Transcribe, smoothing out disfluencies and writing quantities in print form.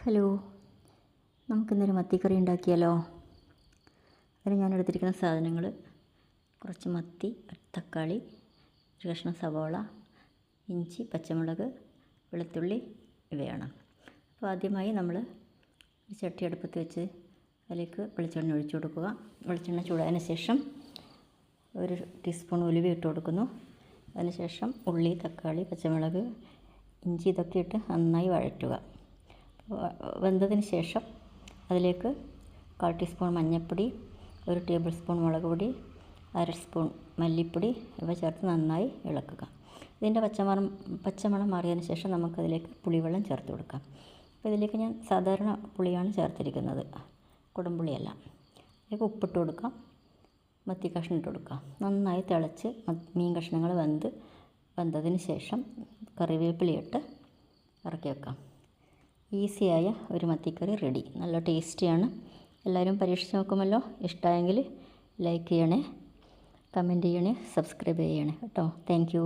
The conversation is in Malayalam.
ഹലോ, നമുക്കിന്നൊരു മത്തിക്കറി ഉണ്ടാക്കിയാലോ. അതിന് ഞാൻ എടുത്തിരിക്കുന്ന സാധനങ്ങൾ കുറച്ച് മത്തി, തക്കാളി, ഒരു കഷ്ണം സവാള, ഇഞ്ചി, പച്ചമുളക്, വെളുത്തുള്ളി ഇവയാണ്. അപ്പോൾ ആദ്യമായി നമ്മൾ ഒരു ചട്ടി അടുപ്പത്ത് വെച്ച് അതിലേക്ക് വെളിച്ചെണ്ണ ഒഴിച്ചു കൊടുക്കുക. വെളിച്ചെണ്ണ ചൂടായതിന് ശേഷം ഒരു ടീസ്പൂൺ ഉലുവ ഇട്ട് കൊടുക്കുന്നു. അതിനുശേഷം ഉള്ളി, തക്കാളി, പച്ചമുളക്, ഇഞ്ചി ഇതൊക്കെ ഇട്ട് നന്നായി വഴറ്റുക. വെന്തതിന് ശേഷം അതിലേക്ക് 1/4 ടീസ്പൂൺ മഞ്ഞൾപ്പൊടി, 1 ടേബിൾ സ്പൂൺ മുളക് പൊടി, 1/2 സ്പൂൺ മല്ലിപ്പൊടി ഇവ ചേർത്ത് നന്നായി ഇളക്കുക. ഇതിൻ്റെ പച്ചമണം മാറിയതിന് ശേഷം നമുക്കതിലേക്ക് പുളിവെള്ളം ചേർത്ത് കൊടുക്കാം. അപ്പോൾ ഇതിലേക്ക് ഞാൻ സാധാരണ പുളിയാണ് ചേർത്തിരിക്കുന്നത്, കുടംപുളിയല്ല. അതിലേക്ക് ഉപ്പിട്ട് കൊടുക്കാം, മത്തി കഷ്ണം ഇട്ട് കൊടുക്കാം. നന്നായി തിളച്ച് മീൻ കഷ്ണങ്ങൾ വെന്തതിന് ശേഷം കറിവേപ്പിലയിട്ട് ഇറക്കി വെക്കാം. ഈസിയായ ഒരു മത്തിക്കറി റെഡി. നല്ല ടേസ്റ്റിയാണ്. എല്ലാവരും പരീക്ഷിച്ച് നോക്കുമല്ലോ. ഇഷ്ടമായെങ്കിൽ ലൈക്ക് ചെയ്യണേ, കമൻറ്റ് ചെയ്യണേ, സബ്സ്ക്രൈബ് ചെയ്യണേ കേട്ടോ. Thank you.